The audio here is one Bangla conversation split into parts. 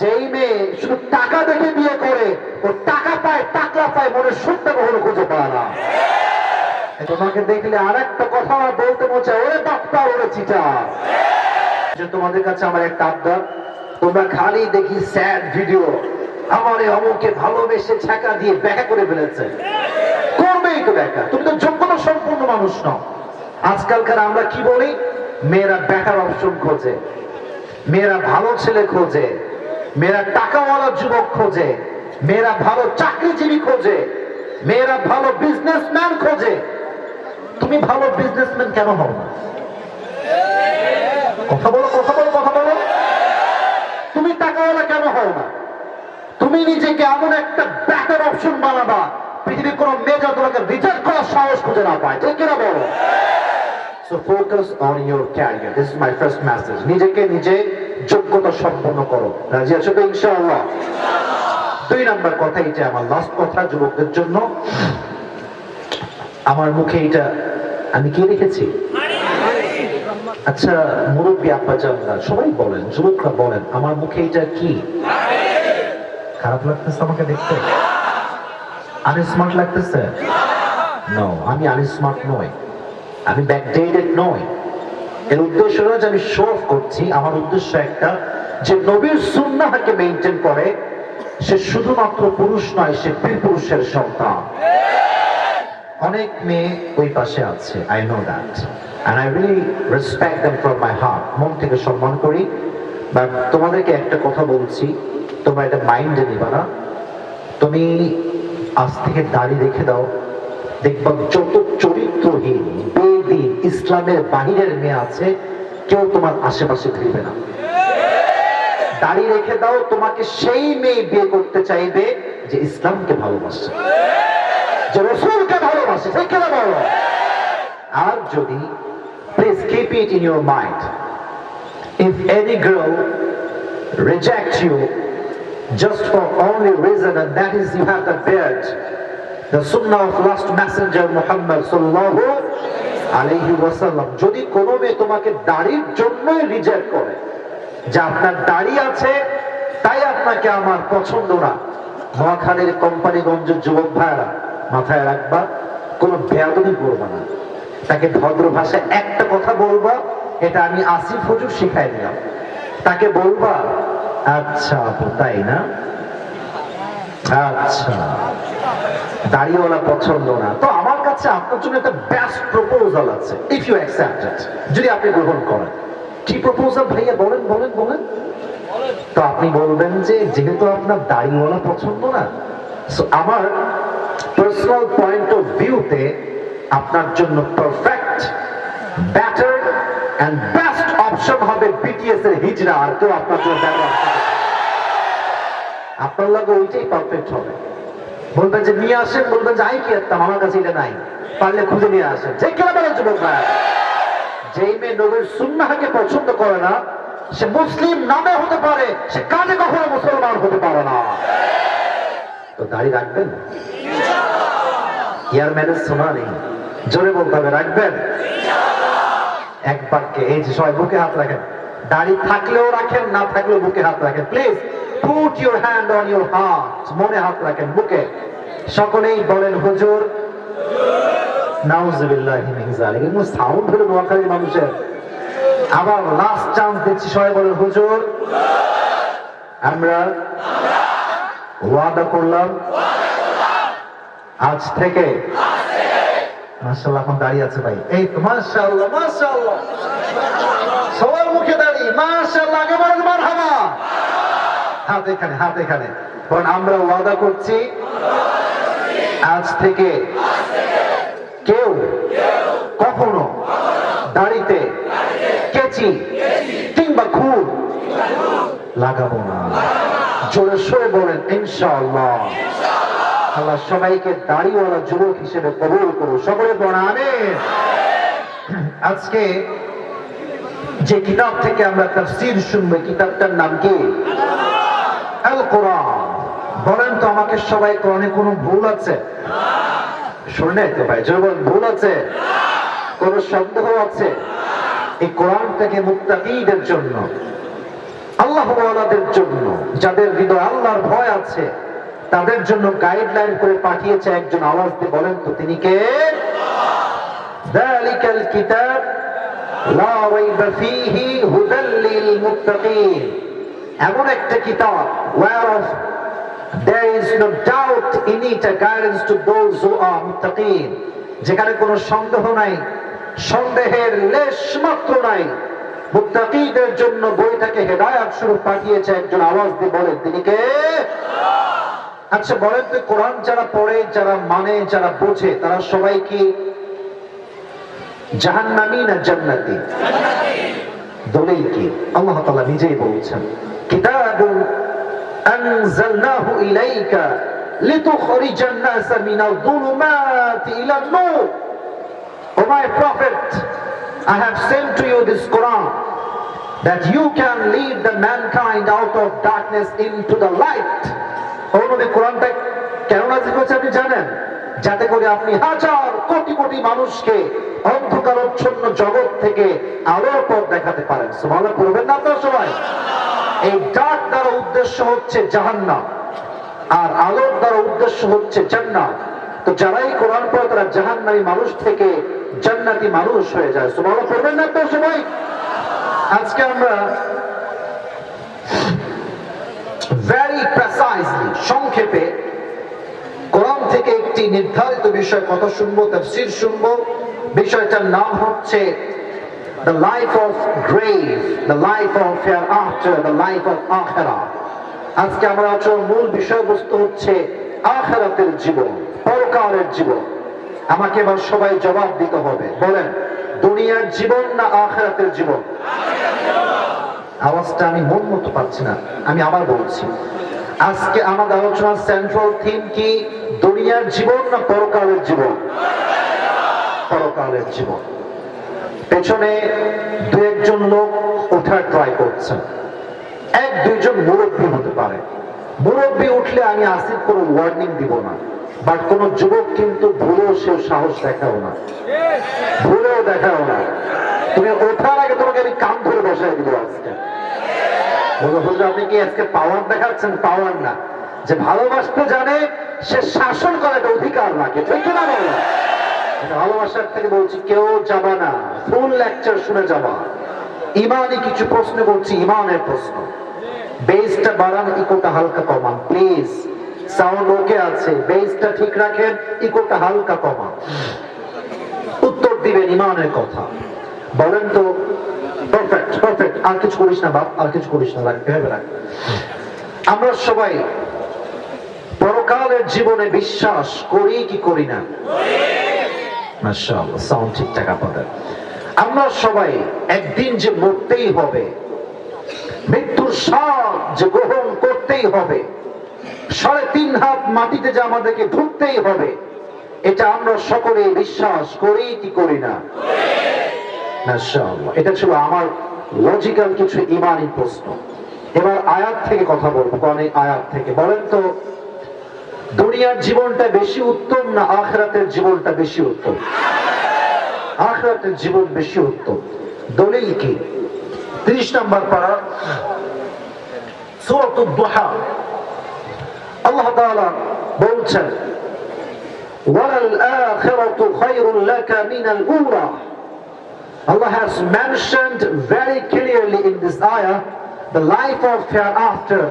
যেই মেয়ে শুধু টাকা দেখে বিয়ে করে, ও টাকা পায়, টাকলা পায়, মনে সত্য কখনো খুঁজে পায় না। তোমাকে দেখলে আর একটা কথা বলতে মনে চায়, ওরে বাপ্পা, ওরে চিটা। তোমাদের কাছে আমার একটা আবদার, তোমরা খালি দেখি স্যাড ভিডিও, আমার অমুকে ভালোবেসে ছাকা দিয়ে ব্যাখ্যা করে ফেলেছে। করবেই তো ব্যাখ্যা, তুমি তো যোগ্যতা সম্পূর্ণ মানুষ নও। আজকালকার আমরা কি বলি, মেয়েরা বেটার অপশন খোঁজে, মেয়েরা ভালো ছেলে খোঁজে, মেয়েরা টাকাওয়ালা যুবক খোঁজে, মেয়েরা ভালো চাকরিজীবী খোঁজে, মেয়েরা ভালো বিজনেসম্যান খোঁজে। তুমি ভালো বিজনেসম্যান কেন হও না? কথা বলো, কথা বলো, কথা বলো। তুমি টাকাওয়ালা কেন হও না? তুমি নিজেকে এমন একটা বেটার অপশন বানাবা, পৃথিবীর কোন মেয়ে যেন তোমাকে রিজেক্ট করার সাহস খুঁজে না পায়। ঠিক কিনা বলো? So focus on your career. This is my first message. নিজেকে নিজে যোগ্যতা সম্পন্ন করো। রাজি আছো তো ইনশাআল্লাহ? দুই নাম্বার কথা, এটা আমার লাস্ট কথা যুবকদের জন্য। আমার মুখে এটা আমি কি রেখেছি? আচ্ছা মুরব্বী আব্বা জানরা সবাই বলেন, যুবকরা বলেন, আমার মুখে এটা কি? খারাপ লাগতেছে আমাকে দেখতে? আনস্মার্ট লাগতেছে? নো, আমি আনস্মার্ট নই, আমি ব্যাকডেটেড নই। এর উদ্দেশ্য নয় যে আমি শো অফ করছি। আমার উদ্দেশ্য একটা, যে নবীর সুন্নাহকে মেইনটেইন করে সে শুধুমাত্র পুরুষ নয়, সে বীর পুরুষের সন্তান। অনেক মেয়ে ওই পাশে আছে, I know that, and I really respect them from my heart. মন থেকে সম্মান করি। বাট তোমাদেরকে একটা কথা বলছি, তোমরা এটা মাইন্ডে নিবা না। তুমি আজ থেকে দাড়ি রেখে দাও, দেখবা যত চরিত্রহীন বেদিন ইসলামের বাহিরের মেয়ে আছে, কেউ তোমার আশেপাশে ফিরবে না। দাড়ি রেখে দাও, তোমাকে সেই মেয়ে বিয়ে করতে চাইবে যে ইসলামকে ভালোবাসে, যে রাসূলকে ভালোবাসে। ঠিক কিনা বলো? আর যদি, please keep it in your mind, if any girl reject you just for only reason, and that is you have the beard, the sunnah of last messenger Muhammad sallallahu alayhi wasallam, যদি কোনো মেয়ে তোমাকে দাড়ির জন্যই রিজেক্ট করে, যে আপনার দাড়ি আছে তাই আপনাকে আমার পছন্দ না, নোয়াখালীর কোম্পানিগঞ্জের যুবক ভাইরা মাথায় রাখবা, কোনো বেয়াদবি করবা না। তাকে ভদ্র ভাষায় একটা কথা বলবা, এটা আমি আসিফ হুজুর শিখাই দিলাম। তাকে বলবা, আচ্ছা আপু তাই না, আচ্ছা দাড়িওয়ালা পছন্দ না, তো আমার কাছে আপনার জন্য একটা বেস্ট প্রপোজাল আছে, ইফ ইউ অ্যাকসেপ্ট ইট, যদি আপনি গ্রহণ করেন। কি প্রপোজাল ভাইয়া? বলেন বলেন বলেন। তো আপনি বলবেন যে যেহেতু আপনার দাড়িওয়ালা পছন্দ না, সো আমার পার্সোনাল পয়েন্ট অফ ভিউতে আপনার জন্য perfect, better and best option হবে বিটিএস এর হিজরা। আর কেউ আপনার জন্য বেটার আপনার লাগে ওইটাই পারফেক্ট হবে। বলবেন যে নিয়ে আসেন, বলবেন যে আই কি একটা, আমার কাছে এটা নাই, পারলে খুঁজে নিয়ে আসেন। যে কেন বলেন যুবক ভাই, যেই মেয়ে নবীর সুন্নাহকে পছন্দ করে না, সে মুসলিম নামে হতে পারে, সে কাজে কখনো মুসলমান হতে পারে না। তো দাড়ি রাখবেন? ইয়ার ম্যানেজ শোনা নেই, জোরে বলতে হবে, রাখবেন? একবারকে এই যে সবাই বুকে হাত রাখেন, দাড়ি থাকলেও রাখেন, না থাকলেও বুকে হাত রাখেন। Please put your hand on your heart, মনে হাত রাখেন, বুকে। সকলেই বলেন হুজুর। নাউজুবিল্লাহি মিন যালিক। এগুলো সাউন্ড হলো নোয়াখালীর মানুষের। আবার লাস্ট চান্স দিচ্ছি, সবাই বলেন হুজুর। আমরা ওয়াদা করলাম আজ থেকে, মাশাআল্লাহ এখন দাঁড়িয়ে আছে ভাই, এই তো মাশাআল্লাহ মাশাআল্লাহ, সবার মুখে দাঁড়িয়ে মাশাআল্লাহ, আগে বলেন মারহাবা। হাত এখানে, হাত এখানে। কারণ আমরা ওয়াদা করছি আজ থেকে কেউ কখনো দাড়িতে কেচি কিংবা খুর লাগাবো না। জোরে সোরে বলেন ইনশাআল্লাহ। আল্লাহ সবাইকে দাড়িওয়ালা যুবক হিসেবে কবুল করুন। সকলে বলেন আমিন। আজকে যে কিতাব থেকে আমরা তাফসীর শুনবো, কিতাবটার নাম কি? আল কোরআন। বলেন তো আমাকে সবাই, কোরআনে কোনো ভুল আছে? শুনে তো ভাই, জোরে বলেন, ভুল আছে? কোন সন্দেহ আছে? এই কোরআনটাকে মুত্তাকিদের জন্য আল্লাহ আল্লাহ ওয়ালাদের জন্য, যাদের হৃদয় আল্লাহর ভয় আছে, তাদের জন্য গাইডলাইন করে পাঠিয়েছে একজন। আওয়াজ দিয়ে বলেন তো তিনি কে? যালিকাল কিতাব লা রাইবা ফীহি হুদাল লিল মুত্তাকিন। এমন একটা কিতাব whereof there is no doubt in it, a guidance to those who are muttaqin, যেখানে কোনো সন্দেহ নাই, সন্দেহের লেশ মাত্র নাই। মুত্তাকিদের জন্য বইটাকে হেদায়েত স্বরূপ পাঠিয়েছে একজন। আওয়াজ দিয়ে বলেন তিনি কে? আচ্ছা বলেন তো, কোরআন যারা পড়ে, যারা মানে, যারা বোঝে, তারা সবাই কি জাহান্নামী না জান্নাতি? দলিল কি? আল্লাহ তাআলা নিজেই বলছেন, কিতাবুন আনজালনাহু ইলাইকা লিতুখরিজান নাসা মিনাল যুলুমাতি ইলান নূর। O my prophet, I have sent to you this Quran that you can lead the mankind out of darkness into the light. অনুবে কোরআনটা কেন নাযিল হয়েছে আপনি জানেন? যাতে করে আপনি হাজার কোটি কোটি মানুষকে অন্ধকারাচ্ছন্ন জগৎ থেকে আলোর পথ দেখাতে পারেন। সুবহানাল্লাহ পড়বেন না আপনারা সবাই? এই ডাক দ্বারা উদ্দেশ্য হচ্ছে জাহান্নাম, আর আলোর দ্বারা উদ্দেশ্য হচ্ছে জান্নাত। তো যারাই কোরআন পড়ে তারা জাহান্নামী মানুষ থেকে জান্নাতি মানুষ হয়ে যায়। সুবহানাল্লাহ পড়বেন না আপনারা সবাই? আজকে আমরা ভেরি প্রিসাইজলি, সংক্ষেপে কোরআন থেকে একটি নির্ধারিত বিষয় কথা শুনবো, তাফসীর শুনবো। বিষয়টার নাম হচ্ছে the life of grave, the life of hereafter, the life of আখিরা। আজকে আমরা মূল বিষয়বস্তু হচ্ছে আখিরাতের জীবন, পরকালের জীবন। আমাকে এবার সবাই জবাব দিতে হবে। বলেন, দুনিয়ার জীবন না আখিরাতের জীবন? আওয়াজটা আমি মন মতো পাচ্ছি না, আমি আবার বলছি। আজকে আমাদের আলোচনার সেন্ট্রাল থিম কি? দুনিয়ার জীবন না পরকালের জীবন? পরকালের জীবন। পেছনে দু একজন লোক ওঠার ট্রাই করছেন, এক দুইজন মুরব্বী হতে পারে। মুরব্বী উঠলে আমি আসিফ কোনো ওয়ার্নিং দিব না, বাট কোন যুবক কিন্তু ভুলেও সে সাহস দেখাও না, ভুলেও দেখাও না। তুমি ওঠার আগে তোমাকে আমি কান ধরে বসাই দিব আজকে। আপনি কি আজকে পাওয়ার দেখাচ্ছেন? পাওয়ার না, যে ভালোবাসতে জানে সে শাসন করার অধিকার রাখে, ঠিক না? ভালোবাসার থেকে বলছি কেউ যাবা না, ফুল লেকচার শুনে যাবা। ইমানই কিছু প্রশ্ন করছি, ইমানের প্রশ্ন। বেসটা বাড়ান, ইকোটা হালকা কমান প্লিজ। সাউন্ড ওকে আছে, বেসটা ঠিক রাখেন, ইকোটা হালকা কমান। উত্তর দিবেন ইমানের কথা। বলেন তো, পারফেক্ট পারফেক্ট, আর কিছু করিস না বাপ, আর কিছু করিস না, রাখতে হবে রাখ। আমরা সবাই পরকালের জীবনে বিশ্বাস করি কি করি না? মাশাআল্লাহ, সাউন্ড ঠিকঠাক আপনাদের। আমরা সবাই একদিন যে মরতেই হবে, মৃত্যুর স্বাদ যে গ্রহণ করতেই হবে, 3.5 হাত মাটিতে যে আমাদেরকে ঢুকতেই হবে, এটা আমরা সকলে বিশ্বাস করি কি করি না? মাশাআল্লাহ, এটা ছিল আমার লজিক্যাল কিছু ইমানি প্রশ্ন। এবার আয়াত থেকে কথা বলবো, অনেক আয়াত থেকে। বলেন তো, দুনিয়ার জীবনটা বেশি উত্তম না আখিরাতের জীবনটা বেশি উত্তম? আখিরাতের জীবন বেশি উত্তম। দলিল কি? 30 নম্বর পারা, সূরাতুদ দুহা। আল্লাহ তাআলা বলছেন, ওয়ালাল আখিরাতু খায়রুল লাকা মিনাল উলা। Allah has mentioned very clearly in this ayah the life of hereafter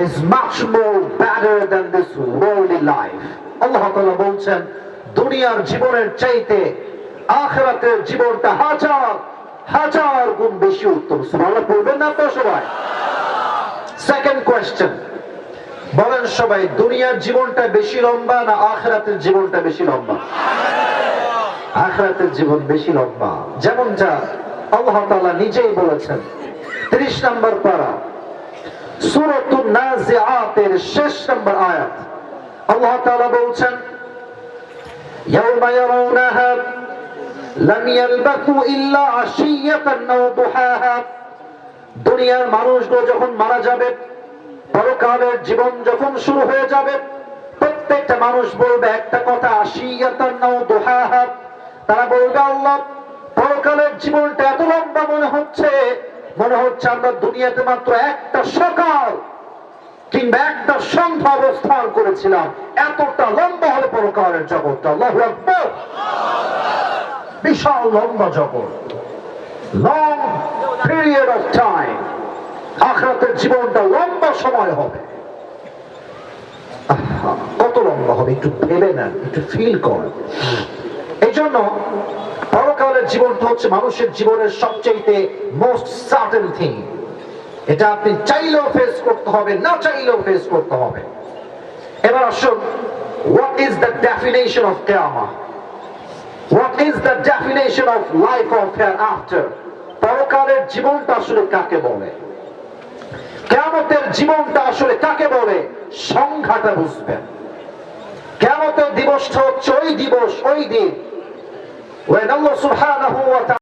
is much more better than this worldly life. Allah Ta'ala বলছেন, দুনিয়ার জীবনের চাইতে আখিরাতের জীবনটা হাজার হাজার গুণ বেশি উত্তম। সুবহানাল্লাহ বলবেন না আপনারা সবাই? সেকেন্ড কোয়েশ্চেন, বলেন সবাই, দুনিয়ার জীবনটা বেশি লম্বা না আখিরাতের জীবনটা বেশি লম্বা? আখিরাতের জীবন বেশি লম্বা। যেমন যা আল্লাহ তাআলা নিজেই বলেছেন। 30 নম্বর পারা, সূরাতুন নাজিআতের শেষ নম্বর আয়াত। আল্লাহ তাআলা বলছেন, ইয়াউমা ইয়ারাউনাহা লাম ইয়ালবাথু ইল্লা আশিয়াতান আও দুহাহা। দুনিয়ার মানুষগুলো যখন মারা যাবে, পরকালের জীবন যখন শুরু হয়ে যাবে, প্রত্যেকটা মানুষ বলবে একটা কথা, আশিয়াতান আও দুহাহা। তারা বলবে, আল্লাহ, পরকালের জীবনটা এত লম্বা মনে হচ্ছে, মনে হচ্ছে আমরা দুনিয়াতে মাত্র একটা সকাল কিংবা একটা সন্ধ্যা অবস্থান করেছিলাম, এতটা লম্বা হলে পরকালের জগৎটা। আল্লাহু আকবার। বিশাল লম্বা জগৎ, লং পিরিয়ড অফ টাইম। আখিরাতের জীবনটা লম্বা সময় হবে। কত লম্বা হবে একটু ভেবে নেন, একটু ফিল করেন। এই জন্য পরকালের জীবনটা হচ্ছে মানুষের জীবনের সবচেয়ে মোস্ট সার্টেন থিং। এটা আপনি চাইলেও ফেস করতে হবে, না চাইলেও ফেস করতে হবে। এবার আসুন, what is the definition of qiyamah? What is the definition of life of hereafter? পরকালের জীবনটা আসলে কাকে বলে, কিয়ামতের জীবনটা আসলে কাকে বলে, সংজ্ঞাটা বুঝবেন। কিয়ামতের দিবসটা হচ্ছে ওই দিবস, ওই দিন when Allah subhanahu wa ta'ala